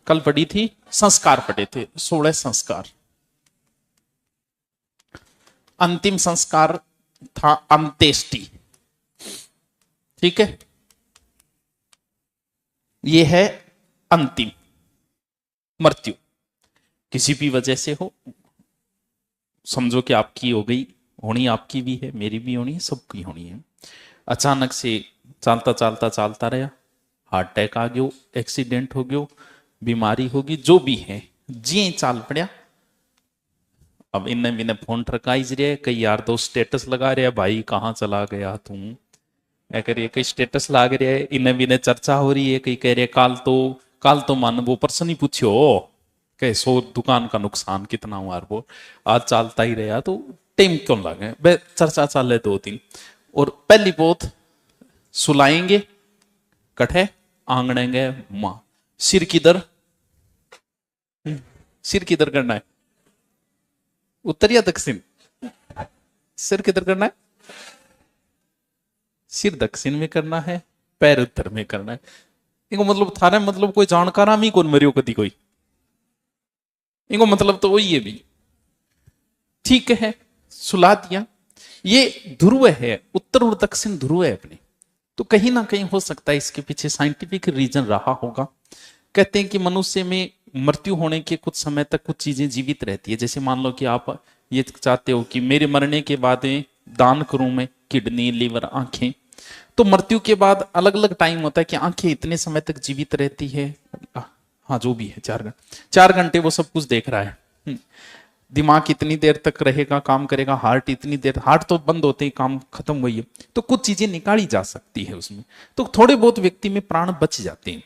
कल पढ़ी थी, संस्कार पढ़े थे, 16 संस्कार। अंतिम संस्कार था अंत्येष्टि, ठीक है। यह है अंतिम मृत्यु, किसी भी वजह से हो, समझो कि आपकी हो गई, होनी आपकी भी है, मेरी भी होनी है, सबकी होनी है। अचानक से चलता चलता चलता रहा, हार्ट अटैक आ गयो, एक्सीडेंट हो गयो, बीमारी होगी, जो भी है, जी चाल पड़ा। अब इन्हें मैंने फोन ठरकाइज रहे, कई यार दोस्त स्टेटस लगा रहे, भाई कहाँ चला गया तुम, मैं कह रही है, कई स्टेटस लाग रहे हैं, इन्हें भी चर्चा हो रही है, कई कह रहे काल तो मन वो पर्सन ही पूछो कहे 100 दुकान का नुकसान कितना हुआ, वो आज चलता ही रहा तो टाइम क्यों लगे, चर्चा चल रहे 2 दिन। और पहली बहुत सुलाएंगे कठे आंगड़ेंगे मां, सिर किधर, सिर किधर करना है, उत्तर या दक्षिण, सिर किधर करना है, सिर दक्षिण में करना है, पैर उत्तर में करना है। इनको मतलब थारे मतलब कोई जानकार हम ही कौन मरियो कदी कोई, इनको मतलब तो वही है भी, ठीक है, सुला दिया। ये ध्रुव है, उत्तर और दक्षिण ध्रुव है अपने, तो कहीं ना कहीं हो सकता है इसके पीछे साइंटिफिक रीजन रहा होगा। कहते हैं कि मनुष्य में मृत्यु होने के कुछ समय तक कुछ चीजें जीवित रहती है। जैसे मान लो कि आप ये चाहते हो कि मेरे मरने के बाद दान करूं मैं किडनी, लीवर, आंखें, तो मृत्यु के बाद अलग अलग टाइम होता है कि आंखें इतने समय तक जीवित रहती है, हाँ जो भी है 4 घंटे वो सब कुछ देख रहा है, दिमाग इतनी देर तक रहेगा, काम करेगा, हार्ट इतनी देर, हार्ट तो बंद होते ही काम खत्म हुई है, तो कुछ चीजें निकाली जा सकती है उसमें, तो थोड़े बहुत व्यक्ति में प्राण बच जाते हैं।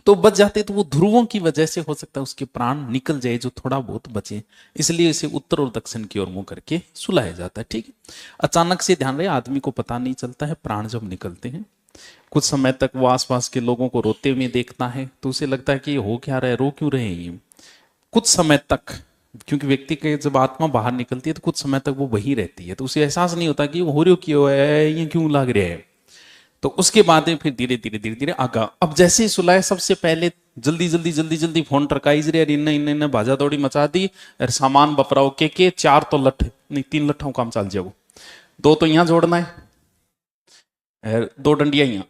तो बच जाते तो वो ध्रुवों की वजह से हो सकता है उसके प्राण निकल जाए, जो थोड़ा बहुत बचे, इसलिए इसे उत्तर और दक्षिण की ओर मुंह करके सुलाया जाता है, ठीक है। अचानक से ध्यान रहे, आदमी को पता नहीं चलता है प्राण जब निकलते हैं, कुछ समय तक वो आसपास के लोगों को रोते हुए देखता है, तो उसे लगता है कि ये हो क्या रहा है, रो क्यों रहे हैं ये, कुछ समय तक, क्योंकि व्यक्ति के जब आत्मा बाहर निकलती है तो कुछ समय तक वो वही रहती है, तो उसे एहसास नहीं होता कि हो रही क्यों है, ये क्यों लग रहा है। तो उसके बाद फिर धीरे धीरे आगा, अब जैसे ही सुलाए सबसे पहले जल्दी फोन टरकाइज रहे, इन्ने भाजा दौड़ी मचा दी, और सामान बपराओ के 4 तो लठ नहीं 3 लठों काम चल जाओ, 2 तो यहां जोड़ना है, 2 डंडियां यहां,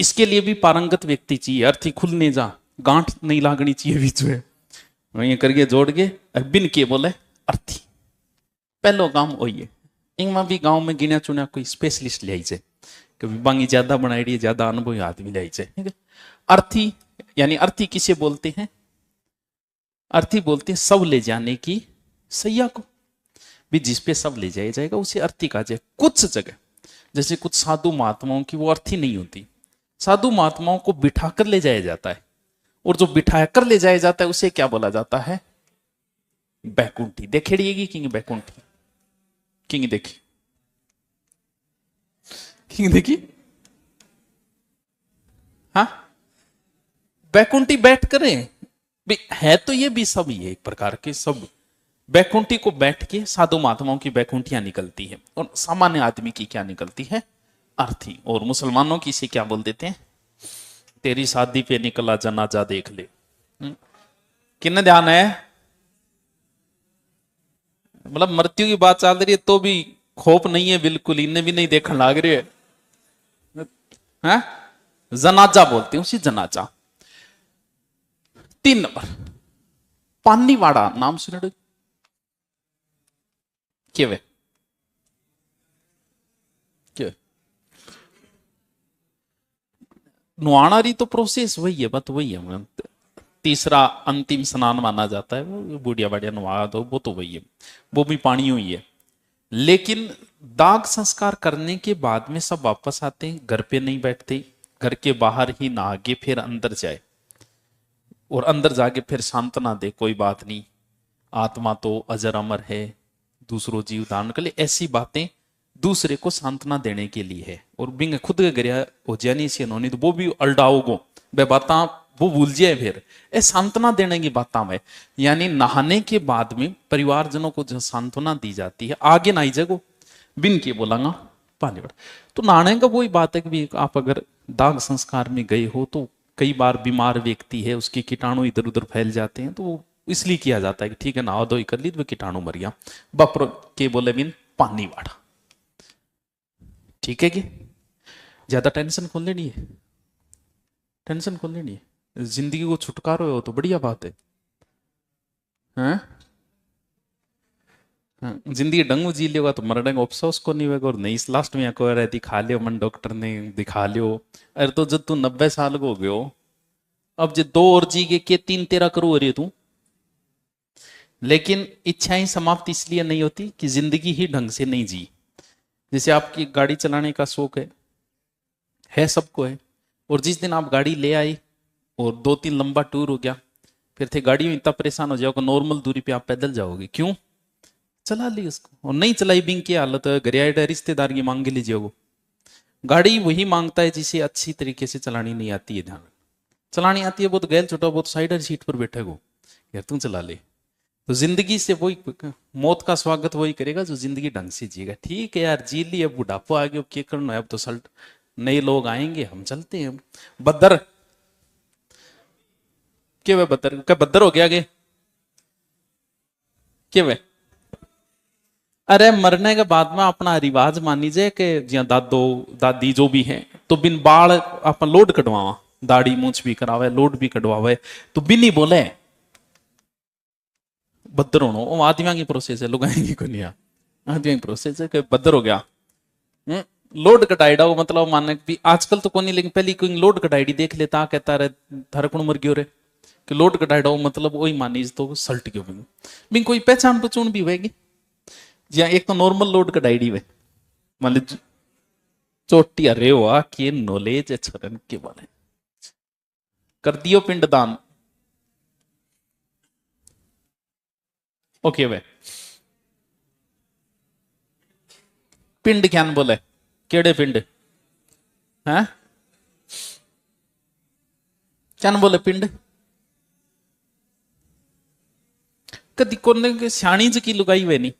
इसके लिए भी पारंगत व्यक्ति चाहिए, अर्थी खुलने जा, गांठ नहीं लागनी चाहिए बीच में, ये करके जोड़ के बिन के बोले अर्थी, पहलो काम वही, इनमें भी गांव में गिना चुना कोई स्पेशलिस्ट ले जाए, कभी बांगी ज्यादा बनाई, ज्यादा अनुभवी आदमी ले जाए, ठीक है। अर्थी यानी अर्थी किसे बोलते हैं, अर्थी बोलते हैं सब ले जाने की सैया को, भी जिस पे सब ले जाया जाएगा उसे अर्थी कहा जाए। कुछ जगह जैसे कुछ साधु महात्माओं की वो अर्थी नहीं होती, साधु महात्माओं को बिठाकर ले जाया जाता है, और जो बिठा कर ले जाया जाता है उसे क्या बोला जाता है, बैकुंठी। देखेड़िएगी किंग बैकुंठी, किंग देखी, किंग देखी, हाँ बैकुंठी बैठ करें है, तो ये भी सब ये एक प्रकार के सब बैकुंठी को बैठ के साधु महात्माओं की बैकुंठियां निकलती है, और सामान्य आदमी की क्या निकलती है, अर्थी। और मुसलमानों की इसे क्या बोल देते हैं, तेरी शादी पे निकला जनाजा देख ले, किन्ने ध्यान है, मतलब मृत्यु की बात चल रही है तो भी खोप नहीं है बिल्कुल, इन्हें भी नहीं देखने लग रही है, जनाजा बोलते हैं उसी, जनाजा। 3 नंबर पानीवाड़ा, नाम सुने क्या, नुआना तो प्रोसेस वही है, बात वही है, तीसरा अंतिम स्नान माना जाता है, वो बुढ़िया बढ़िया नुआ दो, वो तो वही है, वो भी पानी हुई है। लेकिन दाग संस्कार करने के बाद में सब वापस आते हैं, घर पे नहीं बैठते, घर के बाहर ही नहा के फिर अंदर जाए, और अंदर जाके फिर सांत्वना दे, कोई बात नहीं, आत्मा तो अजर अमर है, दूसरों जीव धारण कर ले, ऐसी बातें दूसरे को सांत्वना देने के लिए है। और बिंग खुद के गरिया हो जानी से उन्होंने तो वो भी अल्डाओगो वे बाता वो भूल जाए, फिर ए सांत्वना देने की बात में, यानी नहाने के बाद में परिवारजनों को जो सांत्वना दी जाती है, आगे ना जगो बिन के बोलांगा पानी। तो नहाने का वही बात है कि आप अगर दाग संस्कार में गए हो तो कई बार बीमार व्यक्ति है, उसके कीटाणु इधर उधर फैल जाते हैं, तो वो इसलिए किया जाता है कि ठीक है नहा धोई कर ली तो कीटाणु मर गया। बपर के बोले बिन पानी वाड़ा। ठीक है कि ज्यादा टेंशन खोल लेनी है, टेंशन खोल लेनी है, जिंदगी को छुटकारो हो तो बढ़िया बात है। हाँ? हाँ, जिंदगी ढंग जी लियोगा तो मरने का अफसोस को नहीं होगा। और नहीं लास्ट में को रहे दिखा लियो मन डॉक्टर ने दिखा लियो। अरे तो जब तू 90 साल को हो गयो, अब जो दो और जी के तीन तेरा करो रही तू। लेकिन इच्छाएं समाप्त इसलिए नहीं होती कि जिंदगी ही ढंग से नहीं जी। जैसे आपकी गाड़ी चलाने का शौक है सबको है। और जिस दिन आप गाड़ी ले आई और 2-3 लंबा टूर हो गया, फिर थे गाड़ी में इतना परेशान हो जाओगे, नॉर्मल दूरी पे आप पैदल जाओगे, क्यों? चला ली उसको। और नहीं चलाई बिंग की हालत है, घर आए रिश्तेदार की मांग लीजिए। वो गाड़ी वही मांगता है जिसे अच्छी तरीके से चलानी नहीं आती है। ध्यान चलानी आती है वो तो गैल छोटा, वो तो साइडर सीट पर बैठे हो, यार तू चला ले। तो जिंदगी से वही मौत का स्वागत वही करेगा जो जिंदगी ढंग से जिएगा। ठीक है यार जी ली, अब बुढ़ापा आ गया, अब क्या करना है, अब तो सल्ट नए लोग आएंगे, हम चलते हैं। बद्दर क्या वे बद्दर क्या बद्दर हो गया आगे क्या वे? अरे मरने के बाद में अपना रिवाज मान लीजिए कि जिया दादो दादी जो भी है तो बिन बाल अपन लोड कटवावा, दाढ़ी मूछ भी करावे, लोड भी कटवावे, तो बिन ही बोले बद्दर होना। वो आदमियों की प्रोसेस है, लुगाएंगे को नहीं। आदमियों की प्रोसेस है कि बद्दर हो गया। लोड कटाइडा वो मतलब मानने भी आजकल तो कोई नहीं, लेकिन पहले कोई लोड कटाइडी देख लेता कहता रहे थारे कुण मर गयो रे, कि लोड कटाइडा वो मतलब वही मानी तो सल्ट गयो बिन कोई पहचान पचून भी होगी। जी एक तो नॉर्मल लोड कटाइडी वे मान ली चोटी अरे वाह के नॉलेज है छोरन के बारे। कर दियो पिंडदान। ओके वे पिंड क्या बोले, केड़े पिंड हैं क्या बोले पिंड? कदी कोने के सियाणी ज की लुगाई वे नहीं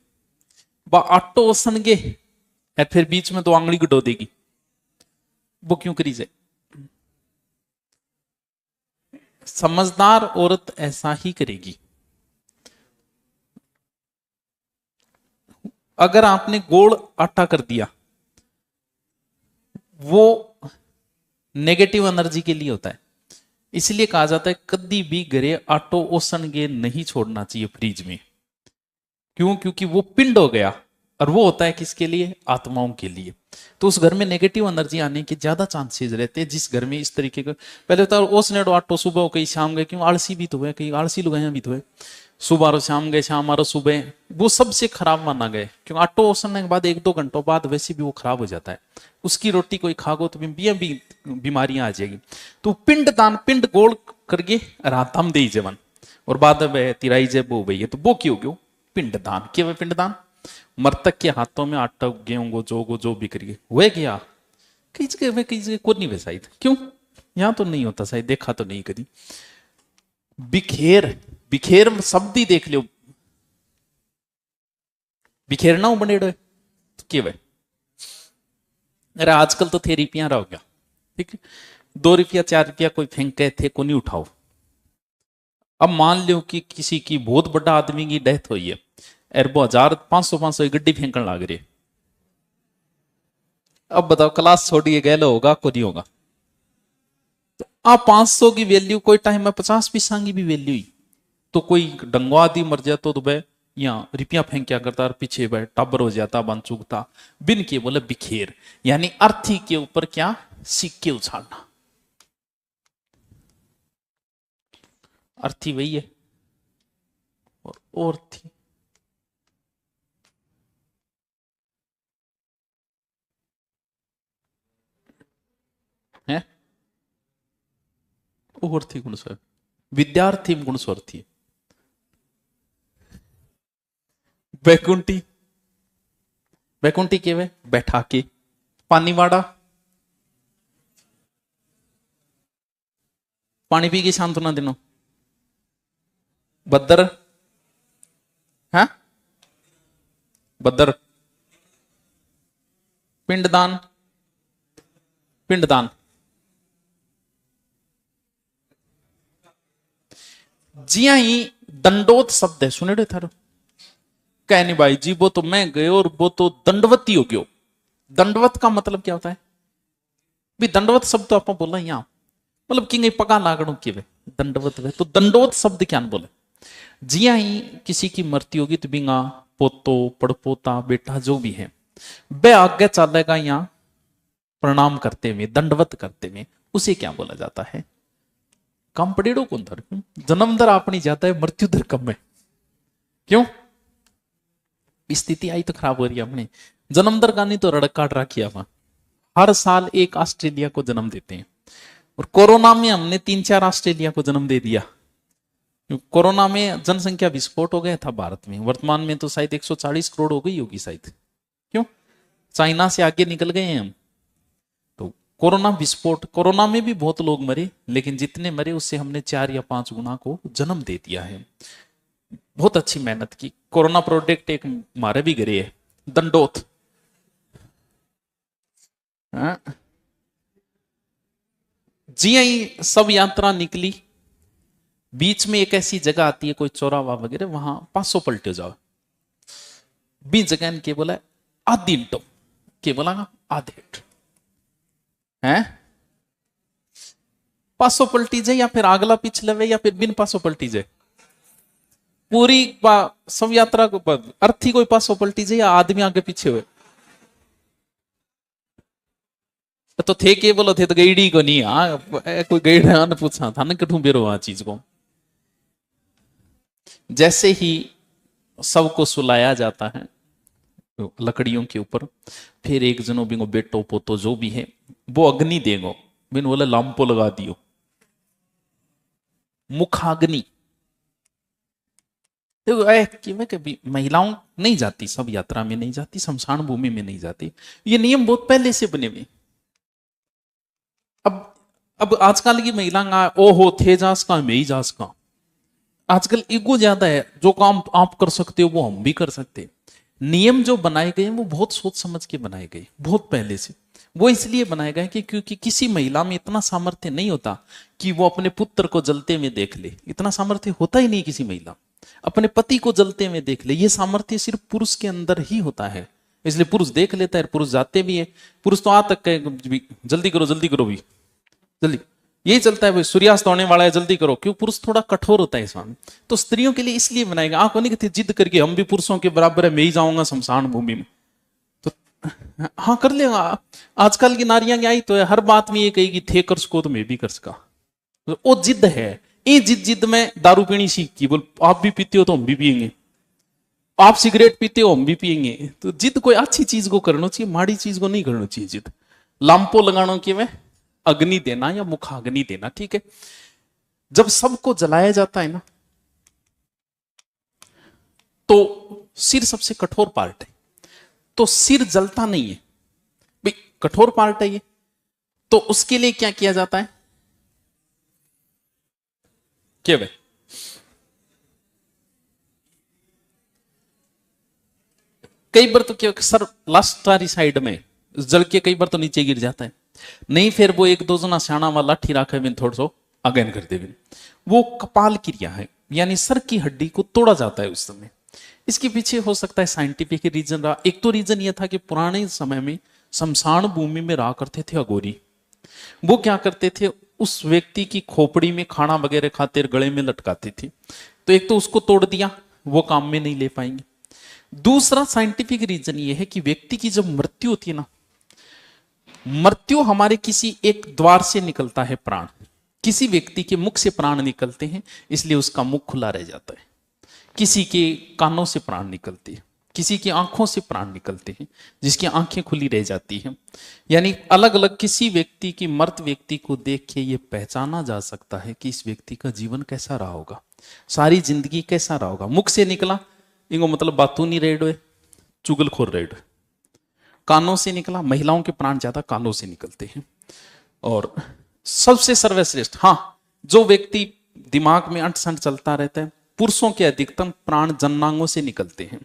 बा आटो ओसनगे और फिर बीच में तो आंगली गडो देगी, वो क्यों करी जाए? समझदार औरत ऐसा ही करेगी। अगर आपने गोल आटा कर दिया, वो नेगेटिव एनर्जी के लिए होता है। इसलिए कहा जाता है कभी भी घरे आटो ओसनगे नहीं छोड़ना चाहिए फ्रिज में। क्यों? क्योंकि वो पिंड हो गया, और वो होता है किसके लिए? आत्माओं के लिए। तो उस घर में नेगेटिव एनर्जी आने के ज्यादा चांसेस रहते हैं। जिस घर में इस तरीके का पहले होता है ओसने आटो सुबह हो कहीं शाम गए, क्यों आलसी भी तो है, कहीं आलसी लुगाइया भी तो है, सुबह रो शाम गए शाम आरो सुबह, वो सबसे खराब माना गया। क्यों? आटो ओसने के बाद 1-2 घंटों बाद वैसे भी वो खराब हो जाता है। उसकी रोटी कोई खागो तो भी बीमारियां आ जाएगी। तो पिंड दान, पिंड गोल करके रातम दे जवन और बाद में तिराई जब वो भैया, तो वो क्यों क्यों पिंडदान क्या? पिंडदान मृतक के हाथों में आटा गेहूं जो भी करिए हुए गया। कई जगह कई जगह को नहीं वे शायद, क्यों यहां तो नहीं होता शायद, देखा तो नहीं कभी। बिखेर, बिखेर शब्द ही देख लो, बिखेरना हो बने के वे। अरे आजकल तो थेरेपियां रह गया, ठीक है, 2 रुपया 4 रुपया कोई फेंके थे को नहीं उठाओ। अब मान लो कि किसी की बहुत बड़ा आदमी की डेथ हुई है, अरबों 1000 500 गड्डी फेंकने लग रही है। अब बताओ क्लास छोड़िए गए होगा को नहीं होगा? तो आप 500 की वैल्यू कोई टाइम में 50 पैसा की भी वैल्यू ही। तो कोई डंगवा आदि मर जाता तो भाई यहाँ रुपया फेंक क्या करता, पीछे भाई टाबर हो जाता, बन चुकता। बिन के बोले बिखेर, यानी अर्थी के ऊपर क्या? सिक्के उछालना। अर्थी वही है और थी है और थी गुण स्वर विद्यार्थी गुण स्वर थी। बैकुंठी, बैकुंठी के वे बैठा के पानी वाड़ा, पानी पी के सांत्वना देना। बद्दर है बद्दर पिंडदान, पिंडदान जिया ही दंडोत शब्द है, सुने रे थारो कहनी भाई जी वो तो मैं गयो और वो तो दंडवती हो गयो। दंडवत का मतलब क्या होता है भी? दंडवत शब्द तो आप बोला यहाँ, मतलब कि पगा लागणों की वे दंडवत वे, तो दंडोत शब्द क्या बोले? जिया ही किसी की मृत्यु होगी तो बिंगा पोतो पड़पोता बेटा जो भी है वे आगे चलेगा यहाँ प्रणाम करते हुए दंडवत करते हुए, उसे क्या बोला जाता है? कम पड़ेड़ो कौन दर, जन्म दर अपनी ज्यादा है, मृत्यु दर कम है। क्यों स्थिति आई तो खराब हो रही है अपनी? जन्म दर का नहीं तो रड़क काट रखी वहां, हर साल एक ऑस्ट्रेलिया को जन्म देते हैं, और कोरोना में हमने 3-4 ऑस्ट्रेलिया को जन्म दे दिया। कोरोना में जनसंख्या विस्फोट हो गया था भारत में, वर्तमान में तो शायद 140 करोड़ हो गई होगी शायद। क्यों? चाइना से आगे निकल गए हैं हम। तो कोरोना विस्फोट, कोरोना में भी बहुत लोग मरे, लेकिन जितने मरे उससे हमने 4 या 5 गुना को जन्म दे दिया है। बहुत अच्छी मेहनत की। कोरोना प्रोडक्ट एक मारे भी गिरे है, दंडोत। जी आई सब यात्रा निकली, बीच में एक ऐसी जगह आती है कोई चौरावा वगैरह, वहां 500 पलटे जाओ। बीच जगह के बोला आधी इंटो के बोला आधे है 500 पलटी जाए, या फिर अगला पिछले वे, या फिर बिन 500 पलटी जाए पूरी सब यात्रा को अर्थी कोई 500 पलटी जाए, या आदमी आगे पीछे हुए तो थे के बोलो थे तो गईडी को नहीं। हाँ कोई गईड ने पूछा था ना कठू बेरो आ चीज को। जैसे ही सबको सुलाया जाता है लकड़ियों के ऊपर, फिर एक जनो बिंगो बेटो पोतो जो भी है वो अग्नि देगो, बिन बोले लांपो लगा दियो, मुखाग्नि। कभी महिलाओं नहीं जाती, सब यात्रा में नहीं जाती, शमशान भूमि में नहीं जाती, ये नियम बहुत पहले से बने हुए। अब आजकल की महिला ओहो थे जास का मैं ही जास का, आजकल ईगो ज्यादा है, जो काम आप कर सकते हो वो हम भी कर सकते। नियम जो बनाए गए हैं वो बहुत सोच समझ के बनाए गए, बहुत पहले से। वो इसलिए बनाए गए कि क्योंकि किसी महिला में इतना सामर्थ्य नहीं होता कि वो अपने पुत्र को जलते हुए देख ले, इतना सामर्थ्य होता ही नहीं किसी महिला। अपने पति को जलते हुए देख ले, ये सामर्थ्य सिर्फ पुरुष के अंदर ही होता है। इसलिए पुरुष देख लेता है, पुरुष जाते भी है। पुरुष तो आ तक कहे जल्दी करो भी, जल्दी यही चलता है भाई, सूर्यास्त होने वाला है जल्दी करो, क्यों? पुरुष थोड़ा कठोर होता है इसमें। तो स्त्रियों के लिए इसलिए बनाएगा, आंखों नहीं कहती जिद करके हम भी पुरुषों के बराबर है, मैं ही जाऊंगा शमशान भूमि में, तो हाँ कर लेगा। आजकल की नारियां क्या आई तो है, हर बात में ये कहेगी थे कर सको तो मैं भी कर सका। तो वो जिद है, ये जिद में दारू पीनी सीख की, बोल आप भी पीते हो तो हम भी पियेंगे, आप सिगरेट पीते हो हम भी पियेंगे। तो जिद कोई अच्छी चीज को करना चाहिए, माड़ी चीज को नहीं करना चाहिए जिद। लांपो लगाना कि मैं अग्नि देना या मुखाग्नि देना, ठीक है। जब सबको जलाया जाता है ना, तो सिर सबसे कठोर पार्ट है, तो सिर जलता नहीं है भाई, कठोर पार्ट है ये। तो उसके लिए क्या किया जाता है? क्या भाई कई बार तो क्या सर लास्ट वाली साइड में जल के कई बार तो नीचे गिर जाता है, नहीं फिर वो एक दो जना सियाणा वाला लाठी राखे बिन थोड़ा सो अगेन कर दे बिन, वो कपाल क्रिया है, यानी सर की हड्डी को तोड़ा जाता है उस समय। इसके पीछे हो सकता है साइंटिफिक रीजन रहा। एक तो रीजन ये था कि पुराने समय में शमशान भूमि में रहा करते थे अघोरी, वो क्या करते थे उस व्यक्ति की खोपड़ी में खाना वगैरह खाते गले में लटकाते थे। तो एक तो उसको तोड़ दिया, वो काम में नहीं ले पाएंगे। दूसरा साइंटिफिक रीजन ये है कि व्यक्ति की जब मृत्यु होती है ना, मृत्यु हमारे किसी एक द्वार से निकलता है प्राण, किसी व्यक्ति के मुख से प्राण निकलते हैं, इसलिए उसका मुख खुला रह जाता है। किसी के कानों से प्राण निकलते हैं, किसी की आंखों से प्राण निकलते हैं, जिसकी आंखें खुली रह जाती हैं। यानी अलग अलग किसी व्यक्ति की, मृत व्यक्ति को देख के ये पहचाना जा सकता है कि इस व्यक्ति का जीवन कैसा रहा होगा, सारी जिंदगी कैसा रहा होगा। मुख से निकला इनको मतलब बातू नहीं रेड हुए, चुगलखोर रेड। कानों से निकला, महिलाओं के प्राण ज्यादा कानों से निकलते हैं। और सबसे सर्वश्रेष्ठ, हाँ, जो व्यक्ति दिमाग में अंट संट चलता रहता है, पुरुषों के अधिकतम प्राण जननांगों से निकलते हैं।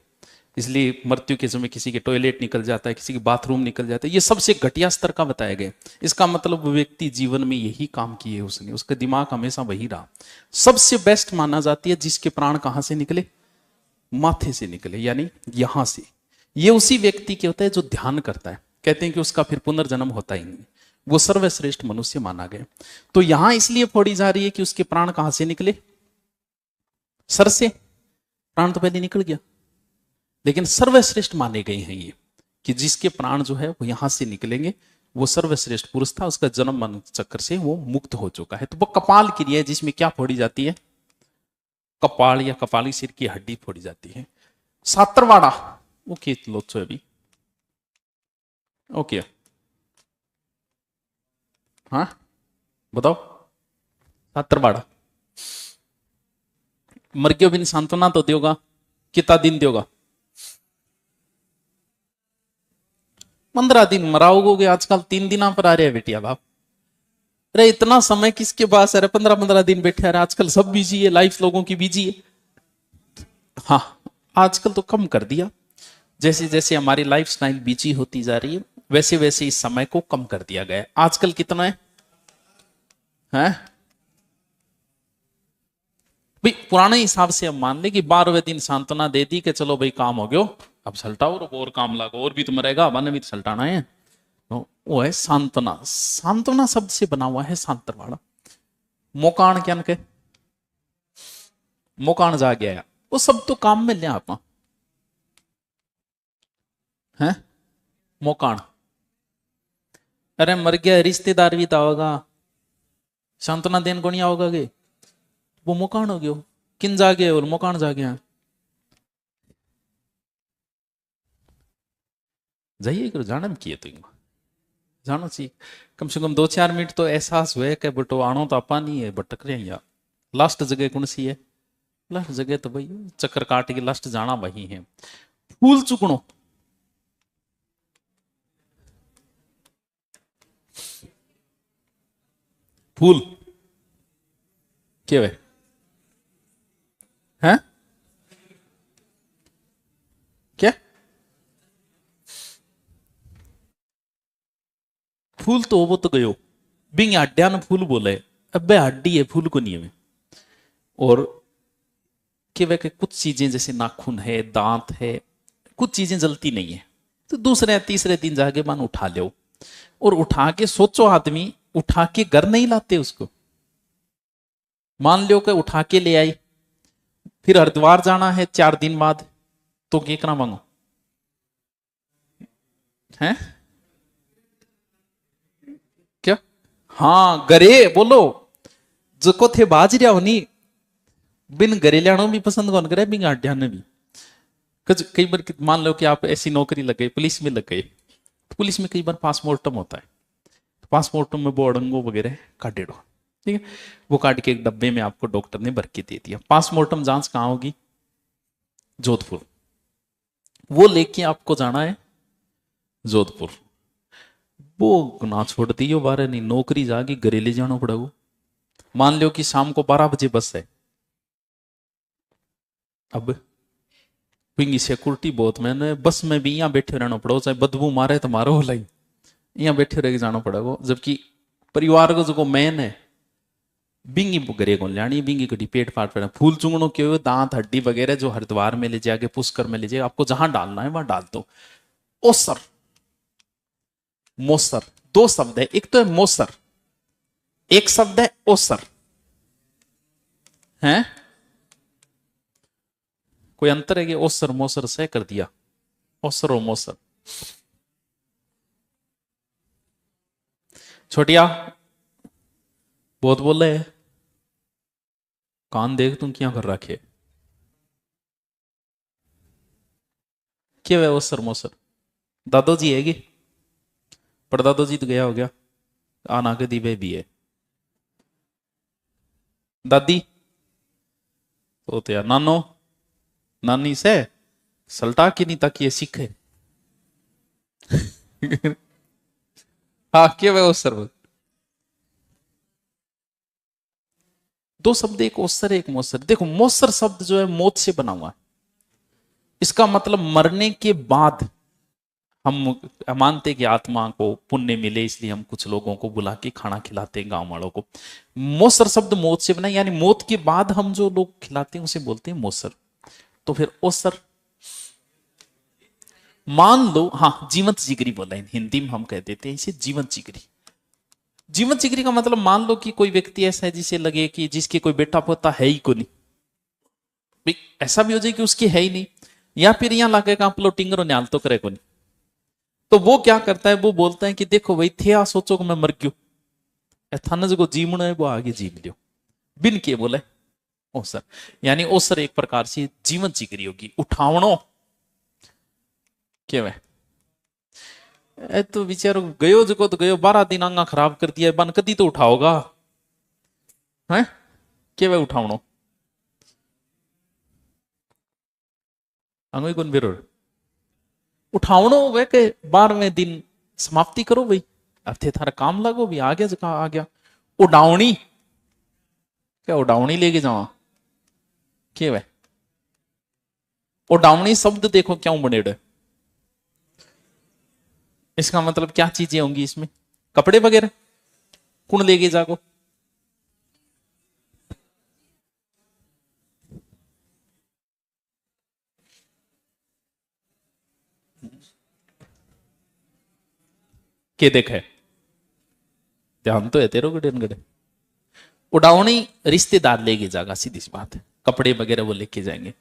इसलिए मृत्यु के समय किसी के टॉयलेट निकल जाता है, किसी के बाथरूम निकल जाता है, ये सबसे घटिया स्तर का बताया गया। इसका मतलब वो व्यक्ति जीवन में यही काम किए उसने, उसका दिमाग हमेशा वही रहा। सबसे बेस्ट माना जाती है जिसके प्राण कहां से निकले, माथे से निकले, यानी यहां से। ये उसी व्यक्ति के होता है जो ध्यान करता है, कहते हैं कि उसका फिर पुनर्जन्म होता ही नहीं, वो सर्वश्रेष्ठ मनुष्य माना गया। तो यहां इसलिए फोड़ी जा रही है कि उसके प्राण कहां से निकले, सर से। प्राण तो पहले निकल गया, लेकिन सर्वश्रेष्ठ माने गए हैं ये, कि जिसके प्राण जो है वो यहां से निकलेंगे, वो सर्वश्रेष्ठ पुरुष था, उसका जन्म मरण चक्र से वो मुक्त हो चुका है। तो वो कपाल क्रिया है जिसमें क्या फोड़ी जाती है, कपाल या कपाली सिर की हड्डी फोड़ी जाती है। सातरवाड़ा ओके लोचो अभी ओके, हाँ बताओ। सातरवाड़ा मर गयो बिन सांत्वना तो देगा, कितना दिन देगा, 15 दिन मराओगे। आजकल 3 दिन पर आ रहे हैं बेटिया बाप। अरे इतना समय किसके पास है, 15-15 दिन बैठे रहे। आजकल सब बिजी है, लाइफ लोगों की बिजी है। हाँ आजकल तो कम कर दिया, जैसे जैसे हमारी लाइफ स्टाइल बिजी होती जा रही है वैसे वैसे इस समय को कम कर दिया गया है। आजकल कितना है, हैं? भाई पुराने हिसाब से हम मान ले कि 12वें दिन सांत्वना दे दी कि चलो भाई काम हो गयो, अब सल्टाओ और काम लागो, और भी तो मरेगा, मैंने भी तो सल्टाना है। तो वो है सांत्वना। सांत्वना शब्द से बना हुआ है सांतरवाड़ा। मोकाण क्या के, मोकाण जा गया, वो सब तो काम में लिया आप हैं, मोकाण। अरे मर गया रिश्तेदार भी तो होगा, सांत्वना देन को नहीं आओगा गे, वो मोकाण हो गयो। किन जा गया और मोकाण जा गया, जाइए करो जानम किए तो जानो चाहिए। कम से कम 2-4 मिनट तो एहसास हुए कि बटो आनो तो आपा नहीं है, भटक रहे हैं यार। लास्ट जगह कौन सी है, लास्ट जगह तो भाई चक्कर काट के लास्ट जाना वही है। फूल चुकनो, फूल क्या है, हैं? क्या फूल तो वो तो गयो बिंग हड्डिया ने फूल बोले, अबे हड्डी है फूल को नहीं है। और कि वह कुछ चीजें जैसे नाखून है, दांत है, कुछ चीजें जलती नहीं है, तो दूसरे तीसरे दिन जाके मान उठा लो। और उठा के सोचो, आदमी उठा के घर नहीं लाते उसको, मान लो कि उठा के ले आई, फिर हरिद्वार जाना है 4 दिन बाद, तो केकना मांगो हैं, क्या? हाँ गरे बोलो, जो थे बाज रहा हो नहीं, बिन घरे लियानो भी पसंद कौन करे, बिन आड्या ने भी। कई बार मान लो कि आप ऐसी नौकरी लग गई, पुलिस में लग गए, तो पुलिस में कई बार पासमोर्टम होता है, तो पासमोर्टम में वो अड़ंगो वगैरह काटे दो, ठीक है, वो काट के एक डब्बे में आपको डॉक्टर ने भर के दे दिया। पासमोर्टम जांच कहाँ होगी, जोधपुर, वो लेके आपको जाना है जोधपुर। वो ना छोड़ दियो बारे नहीं, नौकरी जाके घरे ले जाना पड़ेगा। मान लो कि शाम को 12 बजे बस है, अब पिंगी सिक्योरिटी बहुत मैंने बस में भी यहाँ बैठे रहना पड़ेगा, चाहे बदबू मारे तो मारो लाई, यहाँ बैठे रह के जाना पड़ेगा। जबकि परिवार को जो मेन है, बिंगी घरे को लानी, बिंगी कटी पेट फाट पड़ा। फूल चुंगणों के दांत हड्डी वगैरह जो हरिद्वार में ले जाके पुष्कर में ले जाए, आपको जहां डालना है वहां डाल दो। ओसर मोसर, 2 शब्द है, एक तो है मोसर, एक शब्द है ओसर, हैं? कोई अंतर है कि ओसर मोसर से कर दिया, ओसर और मोसर। छोटिया बहुत बोल रहे, कान देख तुम क्या कर रखे, क्या है ओसर मोसर? दादोजी है कि परदादो जी तो गया हो गया, आना के दीबे भी है दादी, तो यार नानो नानी से सल्टा की नहीं ताकि ये सीखे। हाँ क्या है ओसर, 2 शब्द, एक ओसर एक मोसर। देखो मोसर शब्द जो है मौत से बना हुआ है, इसका मतलब मरने के बाद हम मानते कि आत्मा को पुण्य मिले, इसलिए हम कुछ लोगों को बुला के खाना खिलाते हैं, गांव वालों को। मोसर शब्द मौत से बना, यानी मौत के बाद हम जो लोग खिलाते हैं उसे बोलते हैं मोसर। तो फिर ओसर, मान लो, हाँ जीवंत जिगरी बोला है हिंदी में, हम कह देते हैं इसे जीवंत जिगरी। जीवंत जिगरी का मतलब मान लो कि कोई व्यक्ति ऐसा है जिसे लगे कि जिसके कोई बेटा पोता है ही को नहीं, भाई ऐसा भी हो जाए कि उसकी है ही नहीं, या फिर यहां लागे का प्लोटिंग न्याल तो करे को नहीं, तो वो क्या करता है, वो बोलता है कि देखो भाई थे आ सोचो कि मैं मर गयो, थाना जो जीवन है वो आगे जीव लियो, बिन के बोले ओसर। यानी ओसर एक प्रकार से जीवन जिगरी होगी, उठावणो केवे। ए तो बेचारो गयो जो तो गयो, 12 दिन आंगा खराब कर दिया, बन कदी तो उठाओगा है, केवे उठावणो अंगोई कौन बिरोड़ उठावणो वे के 12वें दिन समाप्ति करो भाई, अब थे थारा काम लगो भी, आ गया जगह आ गया। उडावनी, क्या उडावनी लेके जावा के वे, उडावनी शब्द देखो क्यों बनेड़े, इसका मतलब क्या चीजें होंगी इसमें, कपड़े वगैरह, कौन लेके जागो, के देखे ध्यान तो है तेरे गड़े गड़े। उडावनी रिश्तेदार लेके जागा, सीधी सी बात है, कपड़े वगैरह वो लेके जाएंगे।